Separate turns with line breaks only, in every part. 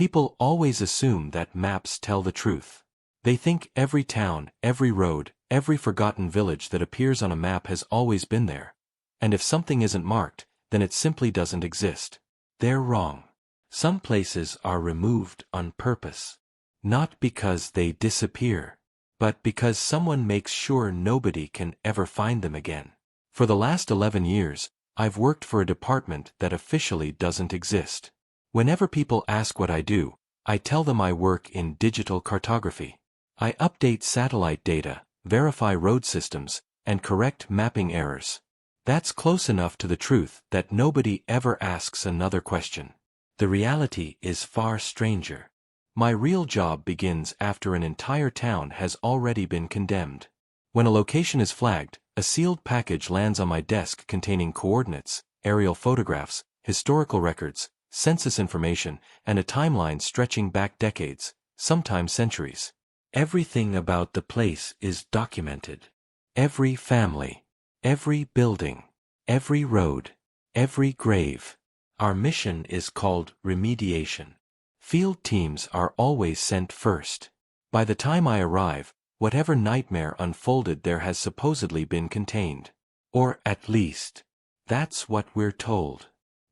People always assume that maps tell the truth. They think every town, every road, every forgotten village that appears on a map has always been there. And if something isn't marked, then it simply doesn't exist. They're wrong. Some places are removed on purpose. Not because they disappear, but because someone makes sure nobody can ever find them again. For the last 11 years, I've worked for a department that officially doesn't exist. Whenever people ask what I do, I tell them I work in digital cartography. I update satellite data, verify road systems, and correct mapping errors. That's close enough to the truth that nobody ever asks another question. The reality is far stranger. My real job begins after an entire town has already been condemned. When a location is flagged, a sealed package lands on my desk containing coordinates, aerial photographs, historical records, census information, and a timeline stretching back decades, sometimes centuries. Everything about the place is documented. Every family, every building, every road, every grave. Our mission is called remediation. Field teams are always sent first. By the time I arrive, whatever nightmare unfolded there has supposedly been contained. Or at least, that's what we're told.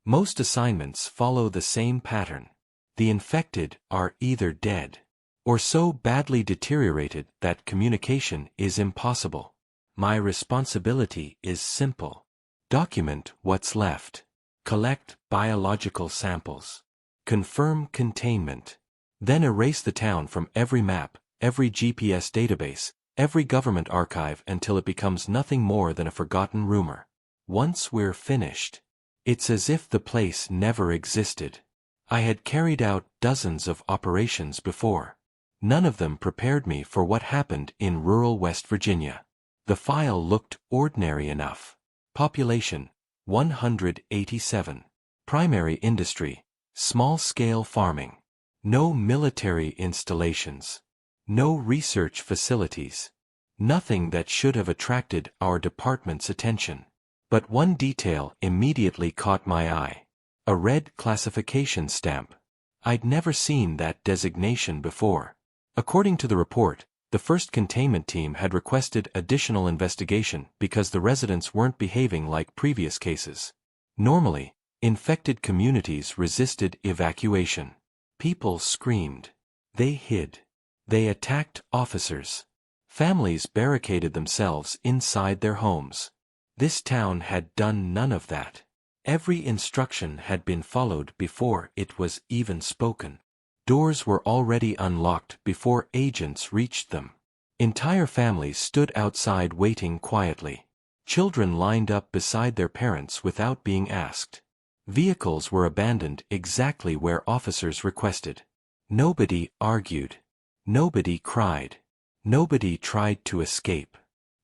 Most assignments follow the same pattern. The infected are either dead, or so badly deteriorated that communication is impossible. My responsibility is simple. Document what's left. Collect biological samples. Confirm containment. Then erase the town from every map, every GPS database, every government archive until it becomes nothing more than a forgotten rumor. Once we're finished, it's as if the place never existed. I had carried out dozens of operations before. None of them prepared me for what happened in rural West Virginia. The file looked ordinary enough. Population, 187. Primary industry, small-scale farming. No military installations. No research facilities. Nothing that should have attracted our department's attention. But one detail immediately caught my eye. A red classification stamp. I'd never seen that designation before. According to the report, the first containment team had requested additional investigation because the residents weren't behaving like previous cases. Normally, infected communities resisted evacuation. People screamed. They hid. They attacked officers. Families barricaded themselves inside their homes. This town had done none of that. Every instruction had been followed before it was even spoken. Doors were already unlocked before agents reached them. Entire families stood outside waiting quietly. Children lined up beside their parents without being asked. Vehicles were abandoned exactly where officers requested. Nobody argued. Nobody cried. Nobody tried to escape.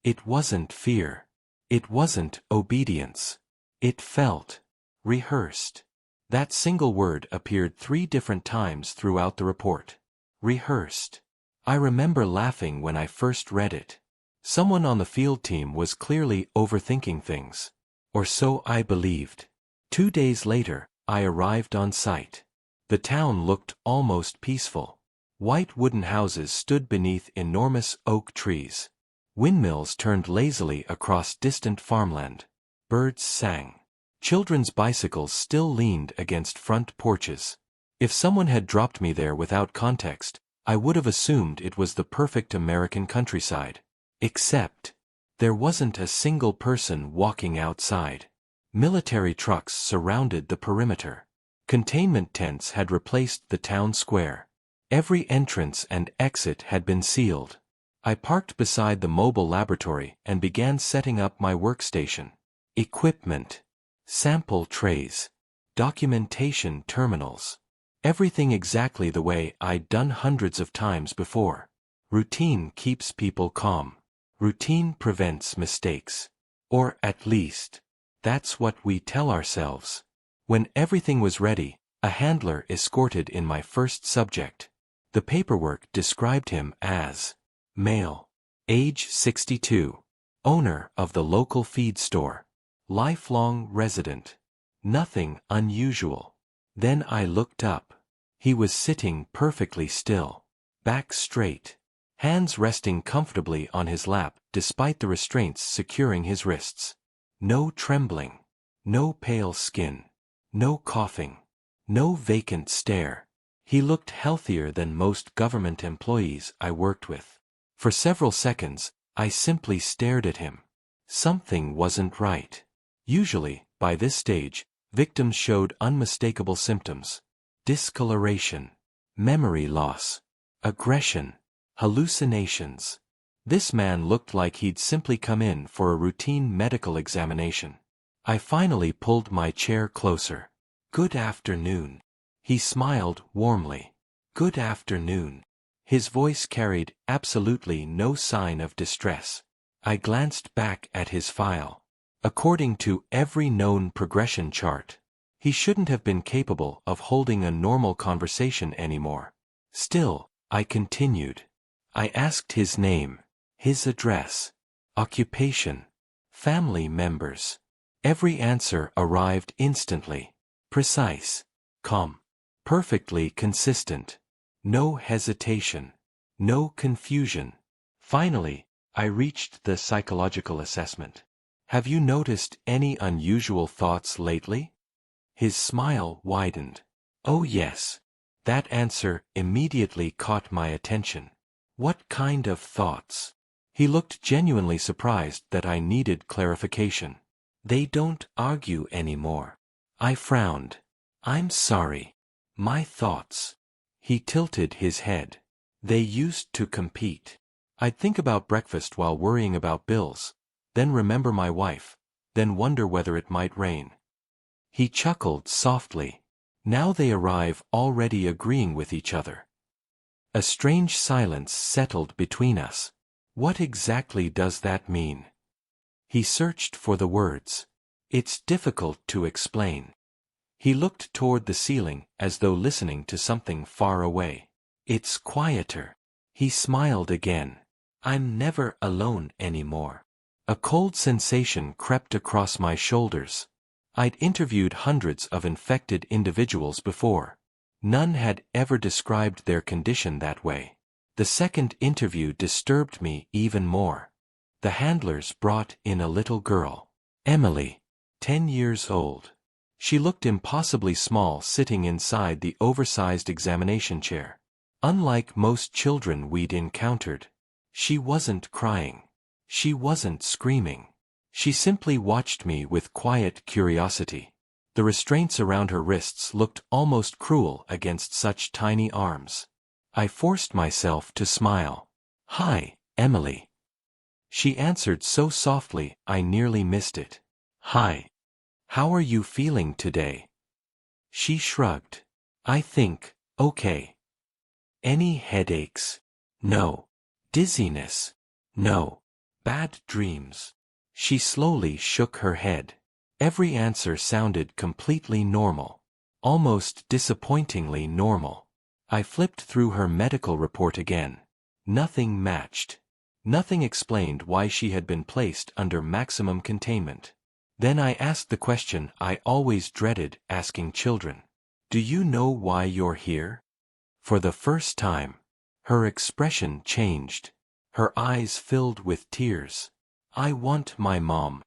It wasn't fear. It wasn't obedience. It felt rehearsed. That single word appeared 3 different times throughout the report. Rehearsed. I remember laughing when I first read it. Someone on the field team was clearly overthinking things. Or so I believed. 2 days later, I arrived on site. The town looked almost peaceful. White wooden houses stood beneath enormous oak trees. Windmills turned lazily across distant farmland. Birds sang. Children's bicycles still leaned against front porches. If someone had dropped me there without context, I would have assumed it was the perfect American countryside. Except, there wasn't a single person walking outside. Military trucks surrounded the perimeter. Containment tents had replaced the town square. Every entrance and exit had been sealed. I parked beside the mobile laboratory and began setting up my workstation. Equipment. Sample trays. Documentation terminals. Everything exactly the way I'd done hundreds of times before. Routine keeps people calm. Routine prevents mistakes. Or at least, that's what we tell ourselves. When everything was ready, a handler escorted in my first subject. The paperwork described him as male, age 62, owner of the local feed store, lifelong resident. Nothing unusual. Then I looked up. He was sitting perfectly still, back straight, hands resting comfortably on his lap despite the restraints securing his wrists. No trembling, no pale skin, no coughing, no vacant stare. He looked healthier than most government employees I worked with. For several seconds, I simply stared at him. Something wasn't right. Usually, by this stage, victims showed unmistakable symptoms: discoloration, memory loss, aggression, hallucinations. This man looked like he'd simply come in for a routine medical examination. I finally pulled my chair closer. "Good afternoon." He smiled warmly. "Good afternoon." His voice carried absolutely no sign of distress. I glanced back at his file. According to every known progression chart, he shouldn't have been capable of holding a normal conversation anymore. Still, I continued. I asked his name, his address, occupation, family members. Every answer arrived instantly. Precise, calm, perfectly consistent. No hesitation, no confusion. Finally, I reached the psychological assessment. "Have you noticed any unusual thoughts lately?" His smile widened. "Oh yes." That answer immediately caught my attention. "What kind of thoughts?" He looked genuinely surprised that I needed clarification. "They don't argue anymore." I frowned. "I'm sorry. My thoughts." He tilted his head. "They used to compete. I'd think about breakfast while worrying about bills, then remember my wife, then wonder whether it might rain." He chuckled softly. "Now they arrive already agreeing with each other." A strange silence settled between us. "What exactly does that mean?" He searched for the words. "It's difficult to explain." He looked toward the ceiling as though listening to something far away. "It's quieter." He smiled again. "I'm never alone anymore." A cold sensation crept across my shoulders. I'd interviewed hundreds of infected individuals before. None had ever described their condition that way. The second interview disturbed me even more. The handlers brought in a little girl, Emily, 10 years old. She looked impossibly small sitting inside the oversized examination chair. Unlike most children we'd encountered, she wasn't crying. She wasn't screaming. She simply watched me with quiet curiosity. The restraints around her wrists looked almost cruel against such tiny arms. I forced myself to smile. "Hi, Emily." She answered so softly I nearly missed it. "Hi. How are you feeling today?" She shrugged. "I think, okay." "Any headaches?" "No." "Dizziness?" "No." "Bad dreams?" She slowly shook her head. Every answer sounded completely normal. Almost disappointingly normal. I flipped through her medical report again. Nothing matched. Nothing explained why she had been placed under maximum containment. Then I asked the question I always dreaded asking children. "Do you know why you're here?" For the first time, her expression changed. Her eyes filled with tears. "I want my mom."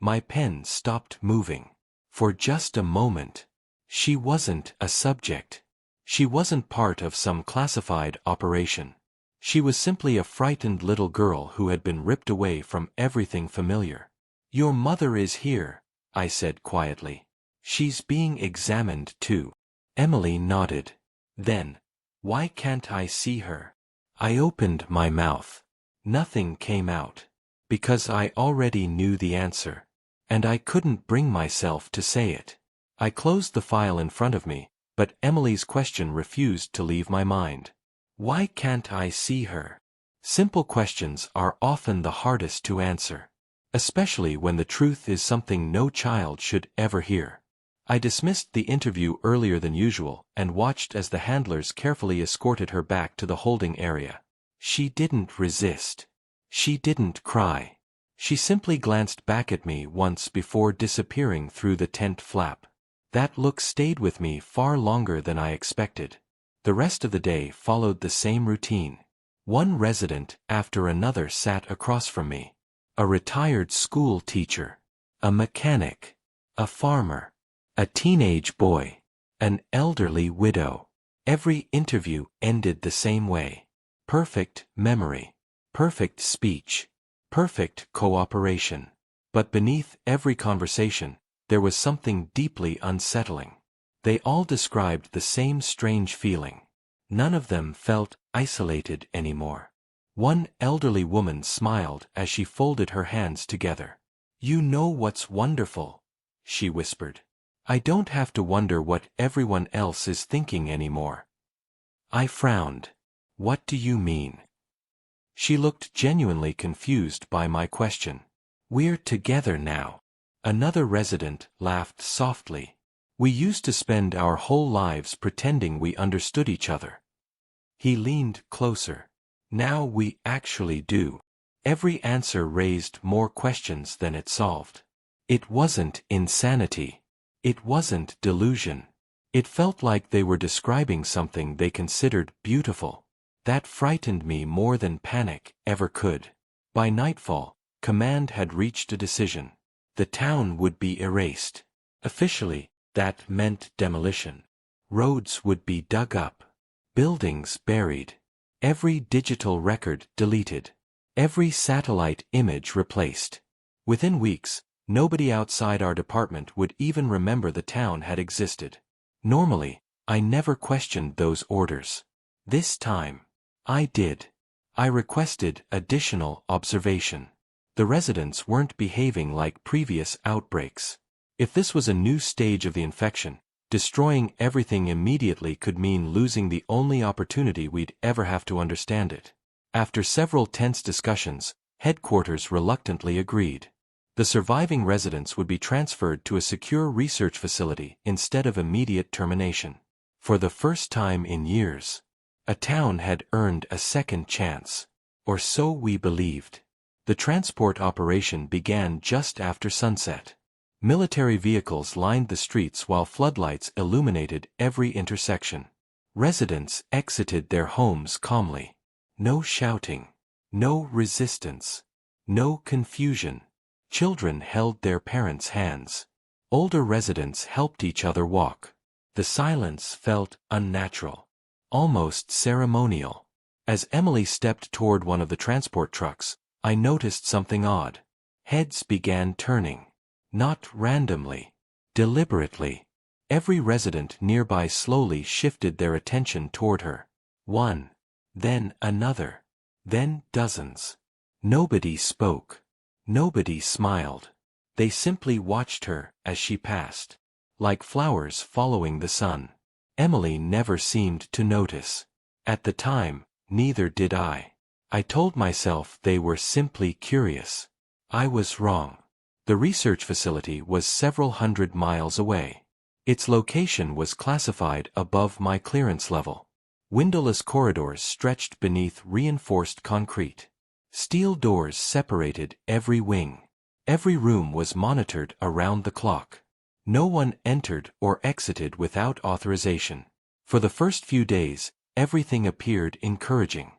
My pen stopped moving. For just a moment. She wasn't a subject. She wasn't part of some classified operation. She was simply a frightened little girl who had been ripped away from everything familiar. "Your mother is here," I said quietly. "She's being examined too." Emily nodded. Then, "Why can't I see her?" I opened my mouth. Nothing came out. Because I already knew the answer. And I couldn't bring myself to say it. I closed the file in front of me, but Emily's question refused to leave my mind. Why can't I see her? Simple questions are often the hardest to answer. Especially when the truth is something no child should ever hear. I dismissed the interview earlier than usual and watched as the handlers carefully escorted her back to the holding area. She didn't resist. She didn't cry. She simply glanced back at me once before disappearing through the tent flap. That look stayed with me far longer than I expected. The rest of the day followed the same routine. One resident after another sat across from me. A retired school teacher, a mechanic, a farmer, a teenage boy, an elderly widow. Every interview ended the same way. Perfect memory, perfect speech, perfect cooperation. But beneath every conversation, there was something deeply unsettling. They all described the same strange feeling. None of them felt isolated anymore. One elderly woman smiled as she folded her hands together. "You know what's wonderful," she whispered. "I don't have to wonder what everyone else is thinking anymore." I frowned. "What do you mean?" She looked genuinely confused by my question. "We're together now." Another resident laughed softly. "We used to spend our whole lives pretending we understood each other." He leaned closer. "Now we actually do." Every answer raised more questions than it solved. It wasn't insanity. It wasn't delusion. It felt like they were describing something they considered beautiful. That frightened me more than panic ever could. By nightfall, command had reached a decision. The town would be erased. Officially, that meant demolition. Roads would be dug up. Buildings buried. Every digital record deleted. Every satellite image replaced. Within weeks, nobody outside our department would even remember the town had existed. Normally, I never questioned those orders. This time, I did. I requested additional observation. The residents weren't behaving like previous outbreaks. If this was a new stage of the infection, destroying everything immediately could mean losing the only opportunity we'd ever have to understand it. After several tense discussions, headquarters reluctantly agreed. The surviving residents would be transferred to a secure research facility instead of immediate termination. For the first time in years, a town had earned a second chance. Or so we believed. The transport operation began just after sunset. Military vehicles lined the streets while floodlights illuminated every intersection. Residents exited their homes calmly. No shouting. No resistance. No confusion. Children held their parents' hands. Older residents helped each other walk. The silence felt unnatural. Almost ceremonial. As Emily stepped toward one of the transport trucks, I noticed something odd. Heads began turning. Not randomly. Deliberately. Every resident nearby slowly shifted their attention toward her. One. Then another. Then dozens. Nobody spoke. Nobody smiled. They simply watched her as she passed. Like flowers following the sun. Emily never seemed to notice. At the time, neither did I. I told myself they were simply curious. I was wrong. The research facility was several hundred miles away. Its location was classified above my clearance level. Windowless corridors stretched beneath reinforced concrete. Steel doors separated every wing. Every room was monitored around the clock. No one entered or exited without authorization. For the first few days, everything appeared encouraging.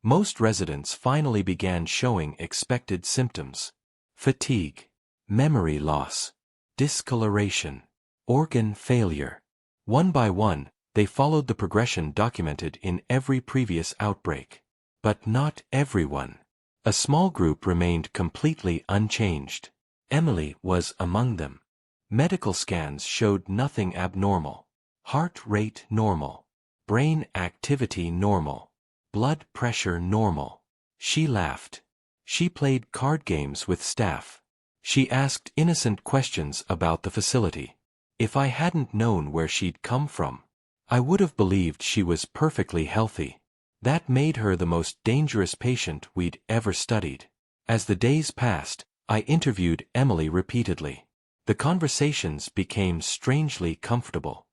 Most residents finally began showing expected symptoms. Fatigue, memory loss, discoloration, organ failure. One by one, they followed the progression documented in every previous outbreak. But not everyone. A small group remained completely unchanged. Emily was among them. Medical scans showed nothing abnormal. Heart rate normal. Brain activity normal. Blood pressure normal. She laughed. She played card games with staff. She asked innocent questions about the facility. If I hadn't known where she'd come from, I would have believed she was perfectly healthy. That made her the most dangerous patient we'd ever studied. As the days passed, I interviewed Emily repeatedly. The conversations became strangely comfortable.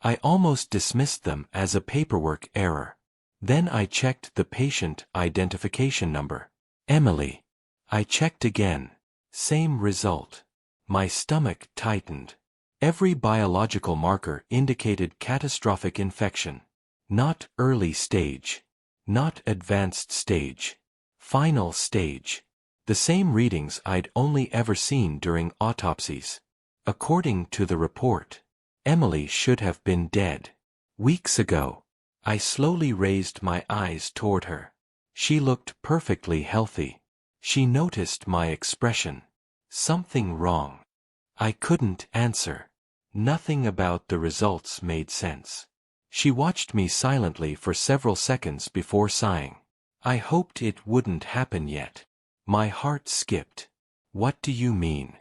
I almost dismissed them as a paperwork error. Then I checked the patient identification number. Emily. I checked again. Same result. My stomach tightened. Every biological marker indicated catastrophic infection. Not early stage. Not advanced stage. Final stage. The same readings I'd only ever seen during autopsies. According to the report, Emily should have been dead weeks ago. I slowly raised my eyes toward her. She looked perfectly healthy. She noticed my expression. Something wrong. I couldn't answer. Nothing about the results made sense. She watched me silently for several seconds before sighing. I hoped it wouldn't happen yet. My heart skipped. What do you mean?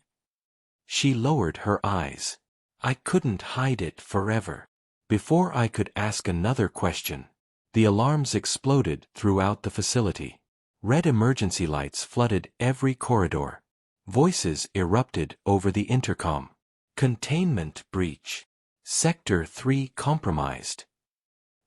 She lowered her eyes. I couldn't hide it forever. Before I could ask another question, the alarms exploded throughout the facility. Red emergency lights flooded every corridor. Voices erupted over the intercom. Containment breach. Sector 3 compromised.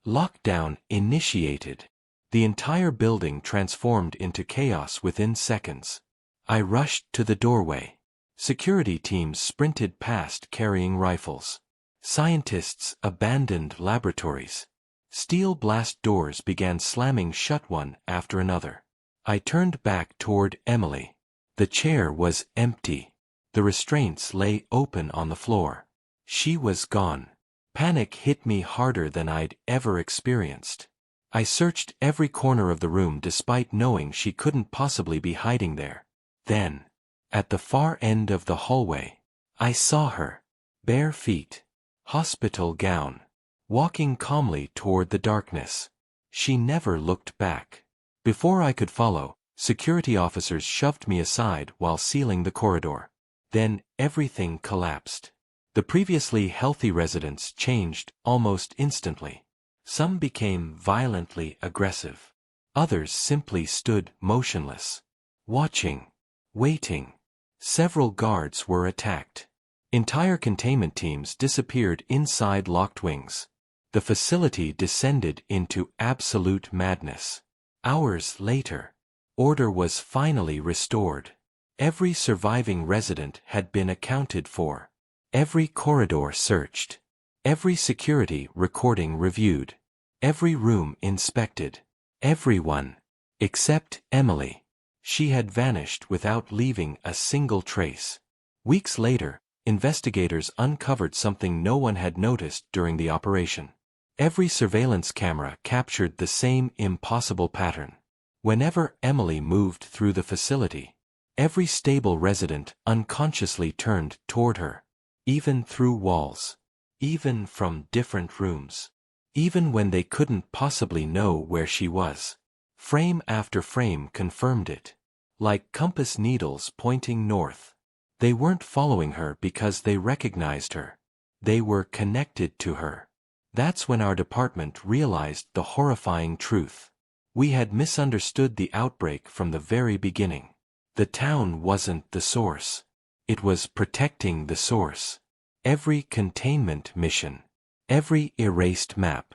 Lockdown initiated. The entire building transformed into chaos within seconds. I rushed to the doorway. Security teams sprinted past carrying rifles. Scientists abandoned laboratories. Steel blast doors began slamming shut one after another. I turned back toward Emily. The chair was empty. The restraints lay open on the floor. She was gone. Panic hit me harder than I'd ever experienced. I searched every corner of the room despite knowing she couldn't possibly be hiding there. Then, at the far end of the hallway, I saw her. Bare feet. Hospital gown. Walking calmly toward the darkness. She never looked back. Before I could follow, security officers shoved me aside while sealing the corridor. Then, everything collapsed. The previously healthy residents changed almost instantly. Some became violently aggressive. Others simply stood motionless. Watching. Waiting. Several guards were attacked. Entire containment teams disappeared inside locked wings. The facility descended into absolute madness. Hours later, order was finally restored. Every surviving resident had been accounted for. Every corridor searched. Every security recording reviewed. Every room inspected. Everyone. Except Emily. She had vanished without leaving a single trace. Weeks later, investigators uncovered something no one had noticed during the operation. Every surveillance camera captured the same impossible pattern. Whenever Emily moved through the facility, every stable resident unconsciously turned toward her. Even through walls. Even from different rooms. Even when they couldn't possibly know where she was. Frame after frame confirmed it. Like compass needles pointing north. They weren't following her because they recognized her. They were connected to her. That's when our department realized the horrifying truth. We had misunderstood the outbreak from the very beginning. The town wasn't the source. It was protecting the source. Every containment mission. Every erased map.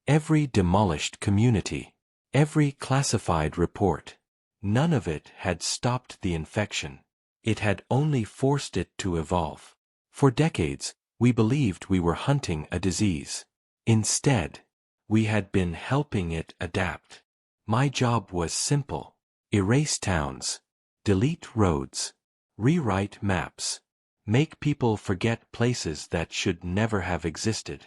Every demolished community. Every classified report. None of it had stopped the infection. It had only forced it to evolve. For decades, we believed we were hunting a disease. Instead, we had been helping it adapt. My job was simple. Erase towns. Delete roads. Rewrite maps. Make people forget places that should never have existed.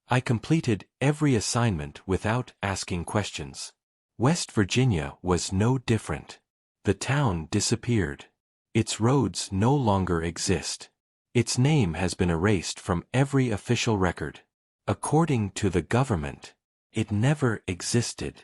I completed every assignment without asking questions. West Virginia was no different. The town disappeared. Its roads no longer exist. Its name has been erased from every official record. According to the government, it never existed.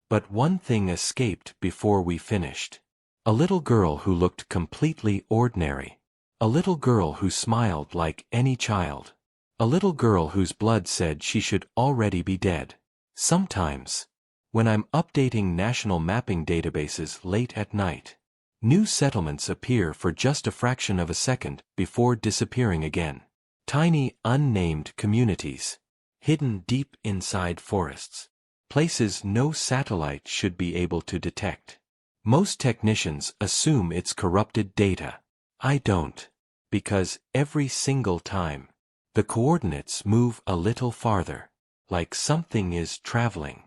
But one thing escaped before we finished. A little girl who looked completely ordinary. A little girl who smiled like any child. A little girl whose blood said she should already be dead. Sometimes, when I'm updating national mapping databases late at night, new settlements appear for just a fraction of a second before disappearing again. Tiny, unnamed communities. Hidden deep inside forests. Places no satellite should be able to detect. Most technicians assume it's corrupted data. I don't. Because every single time, the coordinates move a little farther. like something is traveling,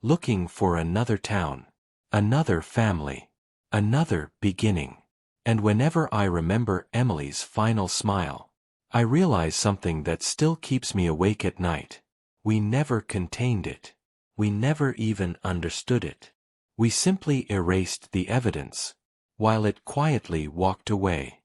looking for another town, another family, another beginning. And whenever I remember Emily's final smile, I realize something that still keeps me awake at night. We never contained it. We never even understood it. We simply erased the evidence, while it quietly walked away.